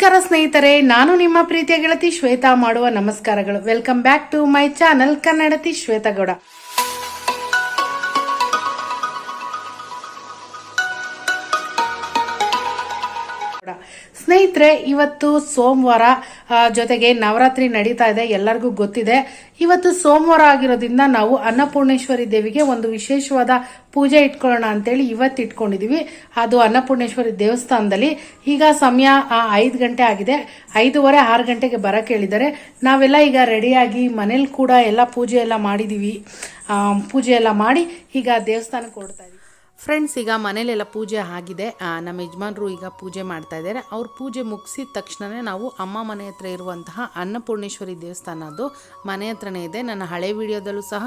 ನಮಸ್ಕಾರ ಸ್ನೇಹಿತರೆ, ನಾನು ನಿಮ್ಮ ಪ್ರೀತಿಯ ಗೆಳತಿ ಶ್ವೇತಾ ಮಾಡುವ ನಮಸ್ಕಾರಗಳು. Welcome back to my channel Kannadathi Shweta Gowda. ಸ್ನೇಹಿತರೆ, ಇವತ್ತು ಸೋಮವಾರ, ಜೊತೆಗೆ ನವರಾತ್ರಿ ನಡೀತಾ ಇದೆ, ಎಲ್ಲರಿಗೂ ಗೊತ್ತಿದೆ. ಇವತ್ತು ಸೋಮವಾರ ಆಗಿರೋದ್ರಿಂದ ನಾವು ಅನ್ನಪೂರ್ಣೇಶ್ವರಿ ದೇವಿಗೆ ಒಂದು ವಿಶೇಷವಾದ ಪೂಜೆ ಇಟ್ಕೊಳ್ಳೋಣ ಅಂತೇಳಿ ಇವತ್ತು ಇಟ್ಕೊಂಡಿದೀವಿ. ಅದು ಅನ್ನಪೂರ್ಣೇಶ್ವರಿ ದೇವಸ್ಥಾನದಲ್ಲಿ. ಈಗ ಸಮಯ 5 ಗಂಟೆ ಆಗಿದೆ. 5:15 6 ಗಂಟೆಗೆ ಬರಕ್ಕೆ ಹೇಳಿದ್ದಾರೆ. ನಾವೆಲ್ಲ ಈಗ ರೆಡಿಯಾಗಿ ಮನೇಲಿ ಕೂಡ ಎಲ್ಲ ಪೂಜೆ ಎಲ್ಲ ಮಾಡಿದೀವಿ. ಪೂಜೆ ಎಲ್ಲ ಮಾಡಿ ಈಗ ದೇವಸ್ಥಾನಕ್ಕೆ ಹೊರಡ್ತಾ ಇದೀವಿ. ಫ್ರೆಂಡ್ಸ್, ಈಗ ಮನೇಲೆಲ್ಲ ಪೂಜೆ ಆಗಿದೆ. ನಮ್ಮ ಯಜಮಾನರು ಈಗ ಪೂಜೆ ಮಾಡ್ತಾ ಇದ್ದಾರೆ. ಅವ್ರ ಪೂಜೆ ಮುಗಿಸಿದ ತಕ್ಷಣವೇ ನಾವು ಅಮ್ಮ ಮನೆ ಹತ್ರ ಇರುವಂತಹ ಅನ್ನಪೂರ್ಣೇಶ್ವರಿ ದೇವಸ್ಥಾನ, ಅದು ಮನೆ ಹತ್ರನೇ ಇದೆ. ನನ್ನ ಹಳೆ ವಿಡಿಯೋದಲ್ಲೂ ಸಹ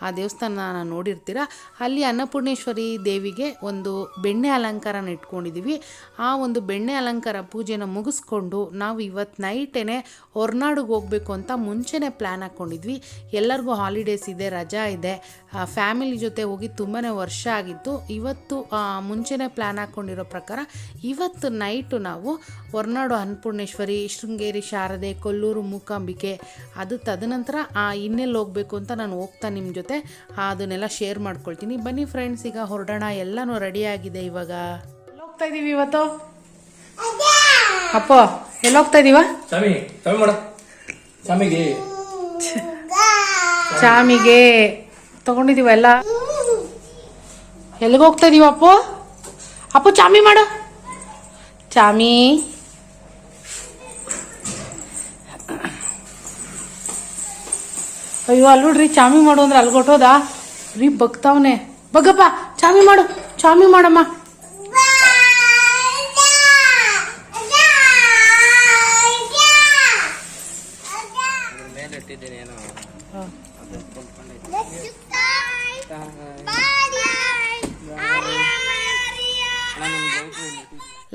ಆ ದೇವಸ್ಥಾನ ನೋಡಿರ್ತೀರ. ಅಲ್ಲಿ ಅನ್ನಪೂರ್ಣೇಶ್ವರಿ ದೇವಿಗೆ ಒಂದು ಬೆಣ್ಣೆ ಅಲಂಕಾರನ ಇಟ್ಕೊಂಡಿದ್ದೀವಿ. ಆ ಒಂದು ಬೆಣ್ಣೆ ಅಲಂಕಾರ ಪೂಜೆನ ಮುಗಿಸ್ಕೊಂಡು ನಾವು ಇವತ್ತು ನೈಟೇನೆ ಹೊರನಾಡಿಗೆ ಹೋಗಬೇಕು ಅಂತ ಮುಂಚೆನೇ ಪ್ಲ್ಯಾನ್ ಹಾಕ್ಕೊಂಡಿದ್ವಿ. ಎಲ್ಲರಿಗೂ ಹಾಲಿಡೇಸ್ ಇದೆ, ರಜಾ ಇದೆ. ಫ್ಯಾಮಿಲಿ ಜೊತೆ ಹೋಗಿ ತುಂಬಾ ವರ್ಷ ಆಗಿತ್ತು. ಇವತ್ತು ಮುಂಚೆನೇ ಪ್ಲ್ಯಾನ್ ಹಾಕ್ಕೊಂಡಿರೋ ಪ್ರಕಾರ ಇವತ್ತು ನೈಟು ನಾವು ಹೊರನಾಡು ಅನ್ನಪೂರ್ಣೇಶ್ವರಿ, ಶೃಂಗೇರಿ ಶಾರದೆ, ಕೊಲ್ಲೂರು ಮೂಕಾಂಬಿಕೆ, ಅದು ತದನಂತರ ಇನ್ನೆಲ್ಲಿ ಹೋಗಬೇಕು ಅಂತ ನಾನು ಹೋಗ್ತಾ ನಿಮ್ಮ ಜೊತೆ ಅದನ್ನೆಲ್ಲ ಶೇರ್ ಮಾಡ್ಕೊಳ್ತೀನಿ. ಬನ್ನಿ ಫ್ರೆಂಡ್ಸ್, ಈಗ ಹೊರಡೋಣ. ಎಲ್ಲನೂ ರೆಡಿಯಾಗಿದೆ. ಇವಾಗ ಹೋಗ್ತಾ ಇದ್ದೀವಿ. ಇವತ್ತು ಅಪ್ಪ ಎಲ್ಲೋಗ್ತಾ ಇದೀವ? ಚಾಮಿಗೆ ತಗೊಂಡಿದೀವ ಎಲ್ಲ. ಎಲ್ಲಿಗೆ ಹೋಗ್ತಾ ಇದೀವ ಅಪ್ಪು? ಅಪ್ಪು ಚಾಮಿ ಮಾಡು. ಚಾಮಿ ಅಯ್ಯೋ, ಅಲ್ಲಿ ನೋಡ್ರಿ, ಚಾಮಿ ಮಾಡು ಅಂದ್ರೆ ಅಲ್ಗೊಟ್ಟೋದಾ ರೀ, ಬಗ್ತಾವನೆ. ಬಗ್ಗಪ್ಪ, ಚಾಮಿ ಮಾಡು, ಚಾಮಿ ಮಾಡಮ್ಮ.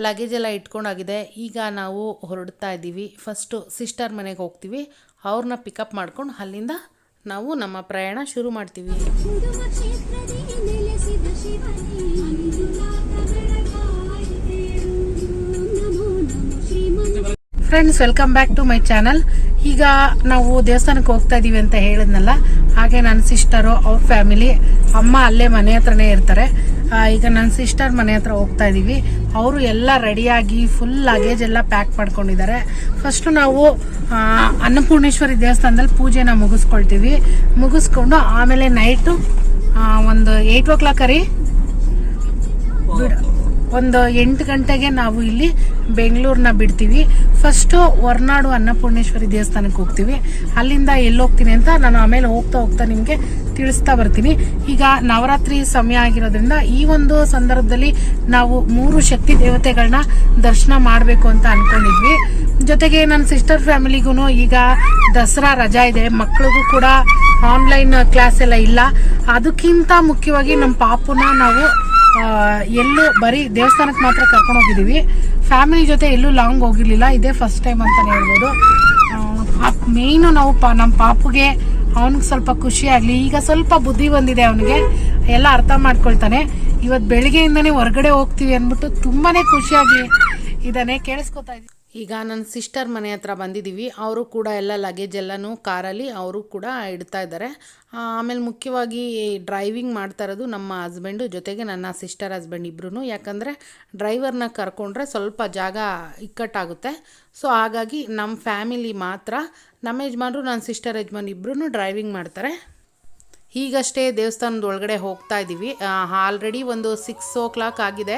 ಲಗೇಜ್ ಎಲ್ಲ ಇಟ್ಕೊಂಡಾಗಿದೆ. ಈಗ ನಾವು ಹೊರಡ್ತಾ ಇದ್ದೀವಿ. ಫಸ್ಟು ಸಿಸ್ಟರ್ ಮನೆಗೆ ಹೋಗ್ತೀವಿ. ಅವ್ರನ್ನ ಪಿಕಪ್ ಮಾಡ್ಕೊಂಡು ಅಲ್ಲಿಂದ ನಾವು ನಮ್ಮ ಪ್ರಯಾಣ ಶುರು ಮಾಡ್ತೀವಿ. Friends, welcome back to my channel. ಈಗ ನಾವು ದೇವಸ್ಥಾನಕ್ಕೆ ಹೋಗ್ತಾ ಇದೀವಿ ಅಂತ ಹೇಳಿದ್ನಲ್ಲ, ಹಾಗೆ ನನ್ನ ಸಿಸ್ಟರು, ಅವ್ರ ಫ್ಯಾಮಿಲಿ, ಅಮ್ಮ ಅಲ್ಲೇ ಮನೆ ಹತ್ರನೇ ಇರ್ತಾರೆ. ಈಗ ನನ್ನ ಸಿಸ್ಟರ್ ಮನೆ ಹತ್ರ ಹೋಗ್ತಾ ಇದೀವಿ. ಅವರು ಎಲ್ಲ ರೆಡಿಯಾಗಿ ಫುಲ್ ಲಗೇಜ್ ಎಲ್ಲ ಪ್ಯಾಕ್ ಮಾಡ್ಕೊಂಡಿದ್ದಾರೆ. ಫಸ್ಟು ನಾವು ಅನ್ನಪೂರ್ಣೇಶ್ವರಿ ದೇವಸ್ಥಾನದಲ್ಲಿ ಪೂಜೆನ ಮುಗಿಸ್ಕೊಂಡು ಆಮೇಲೆ ನೈಟು ಒಂದು 8 o'clock ಒಂದು 8 ಗಂಟೆಗೆ ನಾವು ಇಲ್ಲಿ ಬೆಂಗಳೂರನ್ನ ಬಿಡ್ತೀವಿ. ಫಸ್ಟು ಹೊರನಾಡು ಅನ್ನಪೂರ್ಣೇಶ್ವರಿ ದೇವಸ್ಥಾನಕ್ಕೆ ಹೋಗ್ತೀವಿ. ಅಲ್ಲಿಂದ ಎಲ್ಲಿ ಹೋಗ್ತೀನಿ ಅಂತ ನಾನು ಆಮೇಲೆ ಹೋಗ್ತಾ ನಿಮಗೆ ತಿಳಿಸ್ತಾ ಬರ್ತೀನಿ. ಈಗ ನವರಾತ್ರಿ ಸಮಯ ಆಗಿರೋದ್ರಿಂದ ಈ ಒಂದು ಸಂದರ್ಭದಲ್ಲಿ ನಾವು 3 ಶಕ್ತಿ ದೇವತೆಗಳನ್ನ ದರ್ಶನ ಮಾಡಬೇಕು ಅಂತ ಅನ್ಕೊಂಡಿದ್ವಿ. ಜೊತೆಗೆ ನನ್ನ ಸಿಸ್ಟರ್ ಫ್ಯಾಮಿಲಿಗೂ ಈಗ ದಸರಾ ರಜಾ ಇದೆ. ಮಕ್ಕಳಿಗೂ ಕೂಡ ಆನ್ಲೈನ್ ಕ್ಲಾಸ್ ಎಲ್ಲ ಇಲ್ಲ. ಅದಕ್ಕಿಂತ ಮುಖ್ಯವಾಗಿ ನಮ್ಮ ಪಾಪುನ ನಾವು ಎಲ್ಲೂ ಬರೀ ದೇವಸ್ಥಾನಕ್ಕೆ ಮಾತ್ರ ಕರ್ಕೊಂಡು ಹೋಗಿದ್ದೀವಿ. ಫ್ಯಾಮಿಲಿ ಜೊತೆ ಎಲ್ಲೂ ಲಾಂಗ್ ಹೋಗಿರ್ಲಿಲ್ಲ. ಇದೇ ಫಸ್ಟ್ ಟೈಮ್ ಅಂತಾನೆ ಹೇಳ್ಬೋದು. ಮೇಯ್ನು ನಾವು ನಮ್ಮ ಪಾಪುಗೆ ಅವನಿಗೆ ಸ್ವಲ್ಪ ಖುಷಿ ಆಗಲಿ. ಈಗ ಸ್ವಲ್ಪ ಬುದ್ಧಿ ಬಂದಿದೆ, ಅವನಿಗೆ ಎಲ್ಲ ಅರ್ಥ ಮಾಡ್ಕೊಳ್ತಾನೆ. ಇವತ್ತು ಬೆಳಿಗ್ಗೆಯಿಂದನೇ ಹೊರಗಡೆ ಹೋಗ್ತೀವಿ ಅಂದ್ಬಿಟ್ಟು ತುಂಬಾನೇ ಖುಷಿಯಾಗಿ ಇದನ್ನೇ ಕೇಳಿಸ್ಕೊತಾ ಇದ್ದೀವಿ. ಈಗ ನನ್ನ ಸಿಸ್ಟರ್ ಮನೆ ಹತ್ರ ಬಂದಿದ್ದೀವಿ. ಅವರು ಕೂಡ ಎಲ್ಲ ಲಗೇಜ್ ಎಲ್ಲನೂ ಕಾರಲ್ಲಿ ಅವರು ಕೂಡ ಇಡ್ತಾ ಇದ್ದಾರೆ. ಆಮೇಲೆ ಮುಖ್ಯವಾಗಿ ಡ್ರೈವಿಂಗ್ ಮಾಡ್ತಾ ಇರೋದು ನಮ್ಮ ಹಸ್ಬೆಂಡು, ಜೊತೆಗೆ ನನ್ನ ಸಿಸ್ಟರ್ ಹಸ್ಬೆಂಡ್ ಇಬ್ಬರೂ. ಯಾಕಂದರೆ ಡ್ರೈವರ್ನ ಕರ್ಕೊಂಡ್ರೆ ಸ್ವಲ್ಪ ಜಾಗ ಇಕ್ಕಟ್ಟಾಗುತ್ತೆ. ಸೊ ಹಾಗಾಗಿ ನಮ್ಮ ಫ್ಯಾಮಿಲಿ ಮಾತ್ರ, ನಮ್ಮ ಯಜಮಾನ್ರು, ನನ್ನ ಸಿಸ್ಟರ್ ಯಜಮಾನ್ ಇಬ್ಬರೂ ಡ್ರೈವಿಂಗ್ ಮಾಡ್ತಾರೆ. ಈಗಷ್ಟೇ ದೇವಸ್ಥಾನದ ಒಳಗಡೆ ಹೋಗ್ತಾ ಇದ್ದೀವಿ. ಆಲ್ರೆಡಿ ಒಂದು 6 o'clock ಆಗಿದೆ.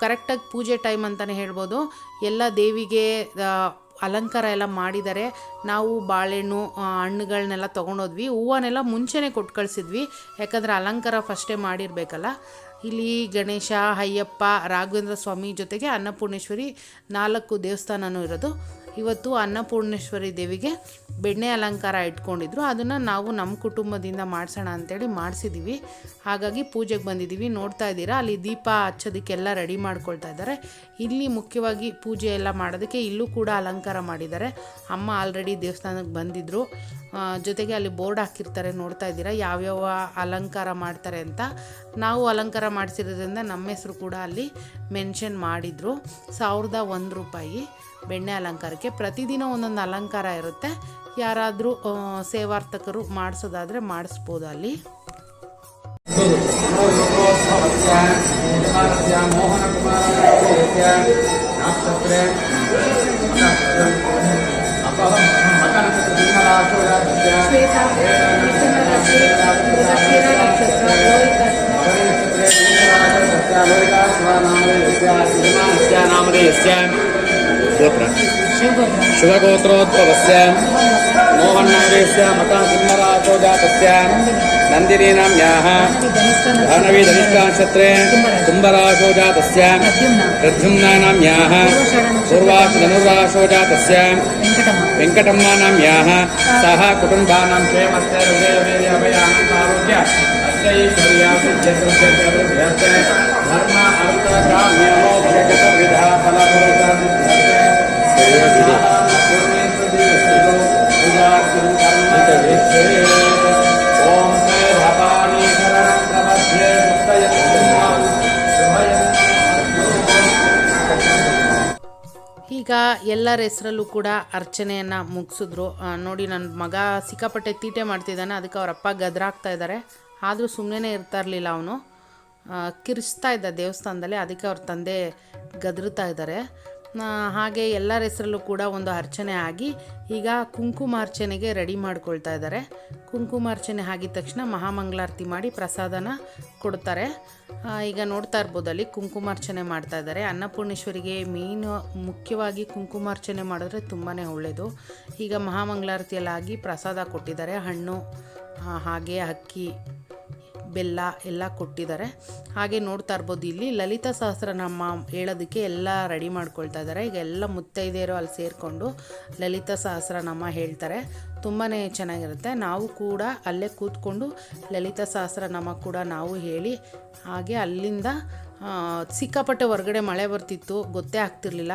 ಕರೆಕ್ಟಾಗಿ ಪೂಜೆ ಟೈಮ್ ಅಂತಲೇ ಹೇಳ್ಬೋದು. ಎಲ್ಲ ದೇವಿಗೆ ಅಲಂಕಾರ ಎಲ್ಲ ಮಾಡಿದ್ದಾರೆ. ನಾವು ಬಾಳೆಹಣ್ಣು, ಹಣ್ಣುಗಳನ್ನೆಲ್ಲ ತೊಗೊಂಡೋದ್ವಿ. ಹೂವನ್ನೆಲ್ಲ ಮುಂಚೆನೇ ಕೊಟ್ಟು ಕಳಿಸಿದ್ವಿ, ಯಾಕಂದರೆ ಅಲಂಕಾರ ಫಸ್ಟೇ ಮಾಡಿರಬೇಕಲ್ಲ. ಇಲ್ಲಿ ಗಣೇಶ, ಅಯ್ಯಪ್ಪ, ರಾಘವೇಂದ್ರ ಸ್ವಾಮಿ ಜೊತೆಗೆ ಅನ್ನಪೂರ್ಣೇಶ್ವರಿ 4 ದೇವಸ್ಥಾನನೂ ಇರೋದು. ಇವತ್ತು ಅನ್ನಪೂರ್ಣೇಶ್ವರಿ ದೇವಿಗೆ ಬೆಣ್ಣೆ ಅಲಂಕಾರ ಇಟ್ಕೊಂಡಿದ್ರು. ಅದನ್ನು ನಾವು ನಮ್ಮ ಕುಟುಂಬದಿಂದ ಮಾಡಿಸೋಣ ಅಂತೇಳಿ ಮಾಡಿಸಿದ್ದೀವಿ. ಹಾಗಾಗಿ ಪೂಜೆಗೆ ಬಂದಿದ್ದೀವಿ. ನೋಡ್ತಾ ಇದ್ದೀರಾ ಅಲ್ಲಿ ದೀಪ ಹಚ್ಚೋದಕ್ಕೆಲ್ಲ ರೆಡಿ ಮಾಡ್ಕೊಳ್ತಾ ಇದ್ದಾರೆ. ಇಲ್ಲಿ ಮುಖ್ಯವಾಗಿ ಪೂಜೆ ಎಲ್ಲ ಮಾಡೋದಕ್ಕೆ ಇಲ್ಲೂ ಕೂಡ ಅಲಂಕಾರ ಮಾಡಿದ್ದಾರೆ. ಅಮ್ಮ ಆಲ್ರೆಡಿ ದೇವಸ್ಥಾನಕ್ಕೆ ಬಂದಿದ್ದರು. ಜೊತೆಗೆ ಅಲ್ಲಿ ಬೋರ್ಡ್ ಹಾಕಿರ್ತಾರೆ, ನೋಡ್ತಾ ಇದ್ದೀರಾ ಯಾವ್ಯಾವ ಅಲಂಕಾರ ಮಾಡ್ತಾರೆ ಅಂತ. ನಾವು ಅಲಂಕಾರ ಮಾಡಿಸಿರೋದ್ರಿಂದ ನಮ್ಮ ಹೆಸರು ಕೂಡ ಅಲ್ಲಿ ಮೆನ್ಷನ್ ಮಾಡಿದರು. 1001 ರೂಪಾಯಿ ಬೆಣ್ಣೆ ಅಲಂಕಾರಕ್ಕೆ. ಪ್ರತಿದಿನ ಒಂದೊಂದು ಅಲಂಕಾರ ಇರುತ್ತೆ. ಯಾರಾದರೂ ಸೇವಾರ್ಥಕರು ಮಾಡಿಸೋದಾದರೆ ಮಾಡಿಸ್ಬೋದು ಅಲ್ಲಿ. शुभगोत्रोद्भवस्य मोहन्नादेस्य मतासिंहराजो जातस्य नन्दिनीनाम्याः भानवी धनिष्ठानक्षत्रे कुम्भराजो जातस्य प्रद्युम्नानाम्याः पूर्वाशधनुराशो जातस्य वेङ्कटम्मानाम्याः सह कुटुम्बानां क्षेमस्य हृदयवीर्याभयानन्दारोग्य अष्टैश्वर्यासिद्ध्यस्य धर्म अर्थ काम्य मोक्षगतविधा फलपुरुषसिद्ध्यस्य ಈಗ ಎಲ್ಲರ ಹೆಸರಲ್ಲೂ ಕೂಡ ಅರ್ಚನೆಯನ್ನು ಮುಗಿಸಿದ್ರು. ನೋಡಿ ನನ್ನ ಮಗ ಸಿಕ್ಕಾಪಟ್ಟೆ ತೀಟೆ ಮಾಡ್ತಿದ್ದಾನೆ. ಅದಕ್ಕೆ ಅವ್ರ ಅಪ್ಪ ಗದ್ರಾಗ್ತಾ ಇದ್ದಾರೆ. ಆದರೂ ಸುಮ್ಮನೆ ಇರ್ತಾ ಇರಲಿಲ್ಲ. ಅವನು ಕಿರಿಸ್ತಾ ಇದ್ದ ದೇವಸ್ಥಾನದಲ್ಲಿ. ಅದಕ್ಕೆ ಅವ್ರ ತಂದೆ ಗದರುತ್ತಾ ಇದ್ದಾರೆ. ಹಾಗೆ ಎಲ್ಲರ ಹೆಸರಲ್ಲೂ ಕೂಡ ಒಂದು ಅರ್ಚನೆ ಆಗಿ ಈಗ ಕುಂಕುಮಾರ್ಚನೆಗೆ ರೆಡಿ ಮಾಡ್ಕೊಳ್ತಾ ಇದ್ದಾರೆ. ಕುಂಕುಮಾರ್ಚನೆ ಆಗಿದ ತಕ್ಷಣ ಮಹಾಮಂಗಳಾರತಿ ಮಾಡಿ ಪ್ರಸಾದನ ಕೊಡ್ತಾರೆ. ಈಗ ನೋಡ್ತಾ ಇರ್ಬೋದು ಅಲ್ಲಿ ಕುಂಕುಮಾರ್ಚನೆ ಮಾಡ್ತಾ ಇದ್ದಾರೆ. ಅನ್ನಪೂರ್ಣೇಶ್ವರಿಗೆ ಮುಖ್ಯವಾಗಿ ಕುಂಕುಮಾರ್ಚನೆ ಮಾಡಿದ್ರೆ ತುಂಬಾ ಒಳ್ಳೆಯದು. ಈಗ ಮಹಾಮಂಗಳಾರತಿಯಲ್ಲಾಗಿ ಪ್ರಸಾದ ಕೊಟ್ಟಿದ್ದಾರೆ. ಹಣ್ಣು ಹಾಗೆ ಅಕ್ಕಿ ಬೆಲ್ಲ ಎಲ್ಲ ಕೊಟ್ಟಿದ್ದಾರೆ. ಹಾಗೆ ನೋಡ್ತಾ ಇರ್ಬೋದು ಇಲ್ಲಿ ಲಲಿತಾ ಸಹಸ್ರನಾಮ ಹೇಳೋದಕ್ಕೆ ಎಲ್ಲ ರೆಡಿ ಮಾಡ್ಕೊಳ್ತಾ ಇದ್ದಾರೆ. ಈಗ ಎಲ್ಲ ಮುತ್ತೈದೆಯರು ಅಲ್ಲಿ ಸೇರಿಕೊಂಡು ಲಲಿತಾ ಸಹಸ್ರನಾಮ ಹೇಳ್ತಾರೆ. ತುಂಬಾ ಚೆನ್ನಾಗಿರುತ್ತೆ. ನಾವು ಕೂಡ ಅಲ್ಲೇ ಕೂತ್ಕೊಂಡು ಲಲಿತಾ ಸಹಸ್ರನಾಮ ಕೂಡ ನಾವು ಹೇಳಿ ಹಾಗೆ ಅಲ್ಲಿಂದ ಸಿಕ್ಕಾಪಟ್ಟೆ ಹೊರಗಡೆ ಮಳೆ ಬರ್ತಿತ್ತು, ಗೊತ್ತೇ ಆಗ್ತಿರ್ಲಿಲ್ಲ.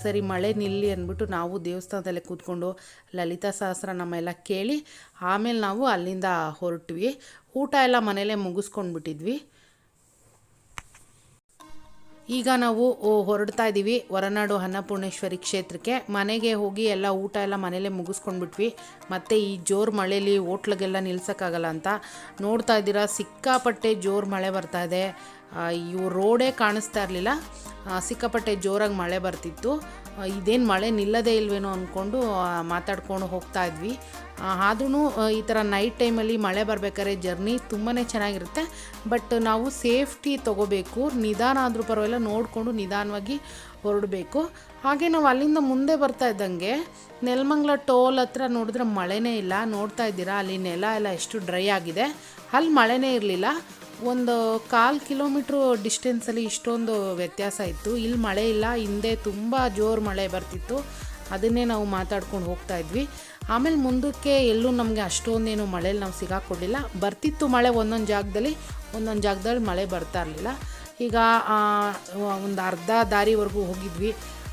ಸರಿ ಮಳೆ ನಿಲ್ಲಿ ಅಂದ್ಬಿಟ್ಟು ನಾವು ದೇವಸ್ಥಾನದಲ್ಲೇ ಕೂತ್ಕೊಂಡು ಲಲಿತಾ ಸಹಸ್ರನಾಮ ಎಲ್ಲ ಕೇಳಿ ಆಮೇಲೆ ನಾವು ಅಲ್ಲಿಂದ ಹೊರಟ್ವಿ. ಊಟ ಎಲ್ಲ ಮನೇಲೇ ಮುಗಿಸ್ಕೊಂಡ್ಬಿಟ್ಟಿದ್ವಿ. ಈಗ ನಾವು ಹೊರಡ್ತಾ ಇದ್ದೀವಿ ಹೊರನಾಡು ಅನ್ನಪೂರ್ಣೇಶ್ವರಿ ಕ್ಷೇತ್ರಕ್ಕೆ. ಮನೆಗೆ ಹೋಗಿ ಎಲ್ಲ ಊಟ ಎಲ್ಲ ಮನೇಲೇ ಮುಗಿಸ್ಕೊಂಡ್ಬಿಟ್ವಿ. ಮತ್ತು ಈ ಜೋರು ಮಳೇಲಿ ಹೋಟ್ಲಿಗೆಲ್ಲ ನಿಲ್ಸೋಕ್ಕಾಗಲ್ಲ ಅಂತ ನೋಡ್ತಾ ಇದ್ದೀರಾ ಸಿಕ್ಕಾಪಟ್ಟೆ ಜೋರು ಮಳೆ ಬರ್ತಾ ಇದೆ. ಇವು ರೋಡೇ ಕಾಣಿಸ್ತಾ ಇರಲಿಲ್ಲ. ಸಿಕ್ಕಾಪಟ್ಟೆ ಜೋರಾಗಿ ಮಳೆ ಬರ್ತಿತ್ತು. ಇದೇನು ಮಳೆ ನಿಲ್ಲದೇ ಇಲ್ವೇನೋ ಅಂದ್ಕೊಂಡು ಮಾತಾಡ್ಕೊಂಡು ಹೋಗ್ತಾ ಇದ್ವಿ. ಆದ್ರೂ ಈ ಥರ ನೈಟ್ ಟೈಮಲ್ಲಿ ಮಳೆ ಬರಬೇಕಾದ್ರೆ ಜರ್ನಿ ತುಂಬಾ ಚೆನ್ನಾಗಿರುತ್ತೆ. ಬಟ್ ನಾವು ಸೇಫ್ಟಿ ತೊಗೋಬೇಕು. ನಿಧಾನ ಆದರೂ ಪರವಾಗಿಲ್ಲ, ನೋಡಿಕೊಂಡು ನಿಧಾನವಾಗಿ ಹೊರಡಬೇಕು. ಹಾಗೆ ನಾವು ಅಲ್ಲಿಂದ ಮುಂದೆ ಬರ್ತಾ ಇದ್ದಂಗೆ ನೆಲಮಂಗಲ ಟೋಲ್ ಹತ್ರ ನೋಡಿದ್ರೆ ಮಳೆನೇ ಇಲ್ಲ. ನೋಡ್ತಾ ಇದ್ದೀರಾ ಅಲ್ಲಿ ನೆಲ ಎಲ್ಲ ಎಷ್ಟು ಡ್ರೈ ಆಗಿದೆ. ಅಲ್ಲಿ ಮಳೆನೇ ಇರಲಿಲ್ಲ. ಒಂದು 1/4 ಕಿಲೋಮೀಟ್ರು ಡಿಸ್ಟೆನ್ಸಲ್ಲಿ ಇಷ್ಟೊಂದು ವ್ಯತ್ಯಾಸ ಇತ್ತು. ಇಲ್ಲಿ ಮಳೆ ಇಲ್ಲ. ಹಿಂದೆ ತುಂಬ ಜೋರು ಮಳೆ ಬರ್ತಿತ್ತು. ಅದನ್ನೇ ನಾವು ಮಾತಾಡ್ಕೊಂಡು ಹೋಗ್ತಾ ಇದ್ವಿ. ಆಮೇಲೆ ಮುಂದಕ್ಕೆ ಎಲ್ಲೂ ನಮಗೆ ಅಷ್ಟೊಂದೇನು ಮಳೇಲಿ ನಾವು ಸಿಗಾಕೊಡಲಿಲ್ಲ. ಬರ್ತಿತ್ತು ಮಳೆ ಒಂದೊಂದು ಜಾಗದಲ್ಲಿ ಮಳೆ ಬರ್ತಾ ಇರಲಿಲ್ಲ. ಈಗ ಒಂದು ಅರ್ಧ ದಾರಿವರೆಗೂ ಹೋಗಿದ್ವಿ.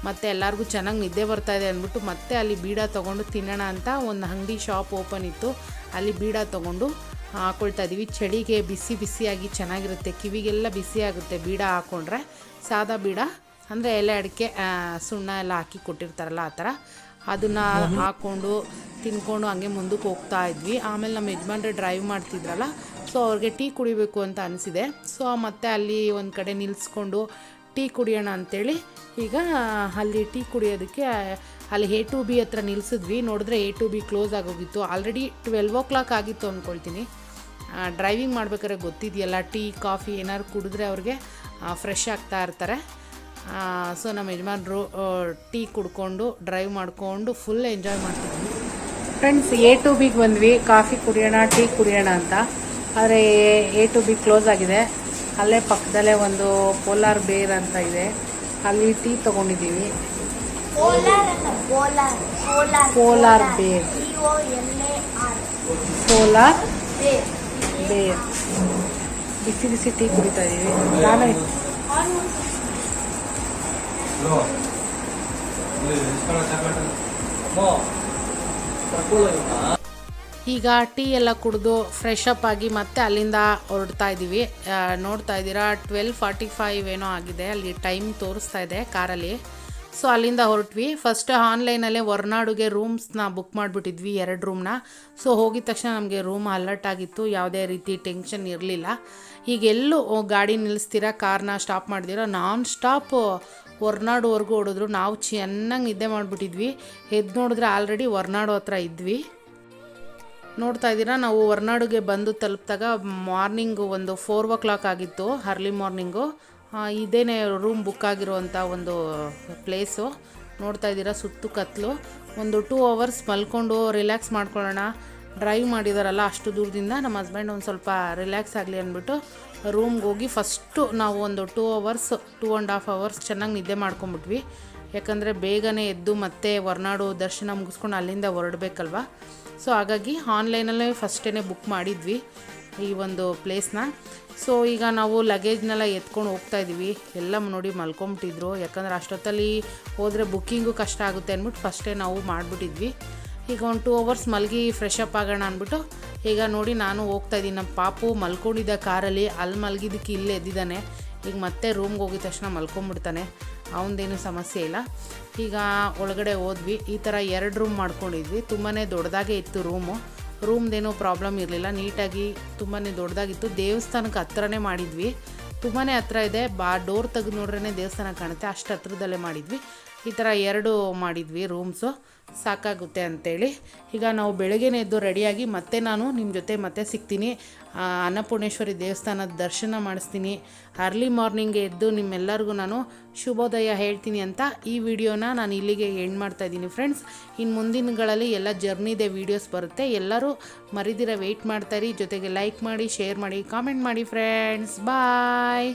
ಮತ್ತು ಎಲ್ಲರಿಗೂ ಚೆನ್ನಾಗಿ ನಿದ್ದೆ ಬರ್ತಾಯಿದೆ ಅಂದ್ಬಿಟ್ಟು ಮತ್ತೆ ಅಲ್ಲಿ ಬೀಡ ತೊಗೊಂಡು ತಿನ್ನೋಣ ಅಂತ ಒಂದು ಅಂಗಡಿ ಶಾಪ್ ಓಪನ್ ಇತ್ತು. ಅಲ್ಲಿ ಬೀಡ ತೊಗೊಂಡು ಹಾಕ್ಕೊಳ್ತಾ ಇದ್ದೀವಿ. ಚಳಿಗೆ ಬಿಸಿ ಬಿಸಿಯಾಗಿ ಚೆನ್ನಾಗಿರುತ್ತೆ. ಕಿವಿಗೆಲ್ಲ ಬಿಸಿ ಆಗುತ್ತೆ ಬೀಡ ಹಾಕ್ಕೊಂಡ್ರೆ. ಸಾದಾ ಬೀಡ ಅಂದರೆ ಎಲೆ ಅಡಿಕೆ ಸುಣ್ಣ ಎಲ್ಲ ಹಾಕಿ ಕೊಟ್ಟಿರ್ತಾರಲ್ಲ ಆ ಥರ. ಅದನ್ನು ಹಾಕ್ಕೊಂಡು ತಿನ್ಕೊಂಡು ಹಂಗೆ ಮುಂದಕ್ಕೆ ಹೋಗ್ತಾ ಇದ್ವಿ. ಆಮೇಲೆ ನಮ್ಮ ಯಜಮಾನ್ರೆ ಡ್ರೈವ್ ಮಾಡ್ತಿದ್ರಲ್ಲ, ಸೊ ಅವ್ರಿಗೆ ಟೀ ಕುಡಿಬೇಕು ಅಂತ ಅನಿಸಿದೆ. ಸೊ ಮತ್ತೆ ಅಲ್ಲಿ ಒಂದು ಕಡೆ ನಿಲ್ಲಿಸ್ಕೊಂಡು ಟೀ ಕುಡಿಯೋಣ ಅಂಥೇಳಿ ಈಗ ಅಲ್ಲಿ ಟೀ ಕುಡಿಯೋದಕ್ಕೆ ಅಲ್ಲಿ A2B ಹತ್ರ ನಿಲ್ಲಿಸಿದ್ವಿ. ನೋಡಿದ್ರೆ A2B ಕ್ಲೋಸ್ ಆಗೋಗಿತ್ತು. ಆಲ್ರೆಡಿ 12 o'clock ಆಗಿತ್ತು ಅಂದ್ಕೊಳ್ತೀನಿ. ಡ್ರೈವಿಂಗ್ ಮಾಡ್ಬೇಕಾದ್ರೆ ಗೊತ್ತಿದೆಯಲ್ಲ, ಟೀ ಕಾಫಿ ಏನಾದ್ರು ಕುಡಿದ್ರೆ ಅವ್ರಿಗೆ ಫ್ರೆಶ್ ಆಗ್ತಾ ಇರ್ತಾರೆ. ಸೊ ನಮ್ಮ ಯಜಮಾನ್ರು ಟೀ ಕುಡ್ಕೊಂಡು ಡ್ರೈವ್ ಮಾಡಿಕೊಂಡು ಫುಲ್ ಎಂಜಾಯ್ ಮಾಡ್ತಿದ್ವಿ. ಫ್ರೆಂಡ್ಸ್ A2Bಗೆ ಬಂದ್ವಿ ಕಾಫಿ ಕುಡಿಯೋಣ ಟೀ ಕುಡಿಯೋಣ ಅಂತ. ಆದರೆ A2B ಕ್ಲೋಸ್ ಆಗಿದೆ. ಅಲ್ಲೇ ಪಕ್ಕದಲ್ಲೇ ಒಂದು ಪೋಲಾರ್ ಬೇರ್ ಅಂತ ಇದೆ, ಅಲ್ಲಿ ಟೀ ತೊಗೊಂಡಿದ್ದೀವಿ. ಪೋಲಾರ್ ಬೇರ್. ಸೋಲಾರ್ ಬೇರ್. ಬಿಸಿ ಬಿಸಿ ಟೀ ಕುಡಿತಾ ಇದೀವಿ. ನಾನು ಈಗ ಟೀ ಎಲ್ಲ ಕುಡಿದು ಫ್ರೆಶ್ ಅಪ್ ಆಗಿ ಮತ್ತೆ ಅಲ್ಲಿಂದ ಹೊರಡ್ತಾ ಇದ್ದೀವಿ. ನೋಡ್ತಾ ಇದ್ದೀರಾ 12:45 ಏನೋ ಆಗಿದೆ, ಅಲ್ಲಿ ಟೈಮ್ ತೋರಿಸ್ತಾ ಇದೆ ಕಾರಲ್ಲಿ. ಸೊ ಅಲ್ಲಿಂದ ಹೊರಟ್ವಿ. ಫಸ್ಟ್ ಆನ್ಲೈನಲ್ಲೇ ಹೊರನಾಡುಗೆ ರೂಮ್ಸ್ನ ಬುಕ್ ಮಾಡಿಬಿಟ್ಟಿದ್ವಿ, 2 ರೂಮ್ನ. ಸೊ ಹೋಗಿದ ತಕ್ಷಣ ನಮಗೆ ರೂಮ್ ಅಲರ್ಟ್ ಆಗಿತ್ತು, ಯಾವುದೇ ರೀತಿ ಟೆನ್ಷನ್ ಇರಲಿಲ್ಲ. ಈಗ ಎಲ್ಲೂ ಗಾಡಿ ನಿಲ್ಲಿಸ್ತೀರಾ, ಕಾರ್ನ ಸ್ಟಾಪ್ ಮಾಡಿದಿರೋ ನಾನ್ ಸ್ಟಾಪ್ ಹೊರನಾಡುವರೆಗೂ ಹೊಡಿದ್ರು. ನಾವು ಚೆನ್ನಾಗಿ ನಿದ್ದೆ ಮಾಡಿಬಿಟ್ಟಿದ್ವಿ. ಎದ್ದು ನೋಡಿದ್ರೆ ಆಲ್ರೆಡಿ ಹೊರನಾಡು ಹತ್ರ ಇದ್ವಿ. ನೋಡ್ತಾ ಇದ್ದೀರಾ, ನಾವು ಹೊರನಾಡುಗೆ ಬಂದು ತಲುಪಿದಾಗ ಮಾರ್ನಿಂಗು ಒಂದು 4 o'clock ಆಗಿತ್ತು, ಅರ್ಲಿ ಮಾರ್ನಿಂಗು. ಇದೇನೇ ರೂಮ್ ಬುಕ್ ಆಗಿರುವಂಥ ಒಂದು ಪ್ಲೇಸು. ನೋಡ್ತಾ ಇದ್ದೀರಾ, ಸುತ್ತು ಕತ್ತಲು. ಒಂದು 2 hours ಮಲ್ಕೊಂಡು ರಿಲ್ಯಾಕ್ಸ್ ಮಾಡ್ಕೊಳ್ಳೋಣ. ಡ್ರೈವ್ ಮಾಡಿದಾರಲ್ಲ ಅಷ್ಟು ದೂರದಿಂದ, ನಮ್ಮ ಹಸ್ಬೆಂಡ್ ಒಂದು ಸ್ವಲ್ಪ ರಿಲ್ಯಾಕ್ಸ್ ಆಗಲಿ ಅಂದ್ಬಿಟ್ಟು ರೂಮ್ಗೆ ಹೋಗಿ ಫಸ್ಟು ನಾವು ಒಂದು 2 hours 2.5 hours ಚೆನ್ನಾಗಿ ನಿದ್ದೆ ಮಾಡ್ಕೊಂಬಿಟ್ವಿ. ಯಾಕಂದರೆ ಬೇಗನೆ ಎದ್ದು ಮತ್ತೆ ಹೊರನಾಡು ದರ್ಶನ ಮುಗಿಸ್ಕೊಂಡು ಅಲ್ಲಿಂದ ಹೊರಡಬೇಕಲ್ವ. ಸೊ ಹಾಗಾಗಿ ಆನ್ಲೈನಲ್ಲೇ ಫಸ್ಟೇ ಬುಕ್ ಮಾಡಿದ್ವಿ ಈ ಒಂದು ಪ್ಲೇಸ್ನ. ಸೊ ಈಗ ನಾವು ಲಗೇಜ್ನೆಲ್ಲ ಎತ್ಕೊಂಡು ಹೋಗ್ತಾ ಇದ್ದೀವಿ. ಎಲ್ಲ ನೋಡಿ ಮಲ್ಕೊಂಬಿಟ್ಟಿದ್ರು, ಯಾಕಂದರೆ ಅಷ್ಟೊತ್ತಲ್ಲಿ ಹೋದರೆ ಬುಕ್ಕಿಂಗು ಕಷ್ಟ ಆಗುತ್ತೆ ಅಂದ್ಬಿಟ್ಟು ಫಸ್ಟೇ ನಾವು ಮಾಡಿಬಿಟ್ಟಿದ್ವಿ. ಈಗ ಒಂದು 2 hours ಮಲಗಿ ಫ್ರೆಶ್ ಅಪ್ ಆಗೋಣ ಅಂದ್ಬಿಟ್ಟು ಈಗ ನೋಡಿ ನಾನು ಹೋಗ್ತಾ ಇದ್ದೀನಿ. ನಮ್ಮ ಪಾಪು ಮಲ್ಕೊಂಡಿದ್ದ ಕಾರಲ್ಲಿ, ಅಲ್ಲಿ ಮಲಗಿದ್ದಕ್ಕೆ ಇಲ್ಲೇ ಎದ್ದಿದ್ದಾನೆ. ಈಗ ಮತ್ತೆ ರೂಮ್ಗೆ ಹೋಗಿದ ತಕ್ಷಣ ಮಲ್ಕೊಂಬಿಡ್ತಾನೆ, ಅವನದೇನು ಸಮಸ್ಯೆ ಇಲ್ಲ. ಈಗ ಒಳಗಡೆ ಹೋದ್ವಿ. ಈ ಥರ 2 ರೂಮ್ ಮಾಡ್ಕೊಂಡಿದ್ವಿ. ತುಂಬಾ ದೊಡ್ಡದಾಗೇ ಇತ್ತು ರೂಮ್ದೇನೂ ಪ್ರಾಬ್ಲಮ್ ಇರಲಿಲ್ಲ, ನೀಟಾಗಿ ತುಂಬಾ ದೊಡ್ಡದಾಗಿತ್ತು. ದೇವಸ್ಥಾನಕ್ಕೆ ಹತ್ರನೇ ಮಾಡಿದ್ವಿ, ತುಂಬಾ ಹತ್ರ ಇದೆ. ಡೋರ್ ತೆಗೆದು ನೋಡ್ರೇ ದೇವಸ್ಥಾನ ಕಾಣುತ್ತೆ, ಅಷ್ಟು ಹತ್ರದಲ್ಲೇ ಮಾಡಿದ್ವಿ. ಈ ಥರ 2 ಮಾಡಿದ್ವಿ ರೂಮ್ಸು, ಸಾಕಾಗುತ್ತೆ ಅಂಥೇಳಿ. ಈಗ ನಾವು ಬೆಳಗ್ಗೆನೇ ಎದ್ದು ರೆಡಿಯಾಗಿ ಮತ್ತೆ ನಾನು ನಿಮ್ಮ ಜೊತೆ ಮತ್ತೆ ಸಿಗ್ತೀನಿ. ಅನ್ನಪೂರ್ಣೇಶ್ವರಿ ದೇವಸ್ಥಾನದ ದರ್ಶನ ಮಾಡಿಸ್ತೀನಿ. ಅರ್ಲಿ ಮಾರ್ನಿಂಗ್ ಎದ್ದು ನಿಮ್ಮೆಲ್ಲರಿಗೂ ನಾನು ಶುಭೋದಯ ಹೇಳ್ತೀನಿ ಅಂತ ಈ ವಿಡಿಯೋನ ನಾನು ಇಲ್ಲಿಗೆ ಎಂಡ್ ಮಾಡ್ತಾ ಇದ್ದೀನಿ ಫ್ರೆಂಡ್ಸ್. ಇನ್ನು ಮುಂದಿನಗಳಲ್ಲಿ ಎಲ್ಲ ಜರ್ನಿದೆ ವೀಡಿಯೋಸ್ ಬರುತ್ತೆ, ಎಲ್ಲರೂ ಮರಿದಿರ ವೆಯ್ಟ್ ಮಾಡ್ತಾಯಿರಿ. ಜೊತೆಗೆ ಲೈಕ್ ಮಾಡಿ, ಶೇರ್ ಮಾಡಿ, ಕಾಮೆಂಟ್ ಮಾಡಿ ಫ್ರೆಂಡ್ಸ್. ಬಾಯ್.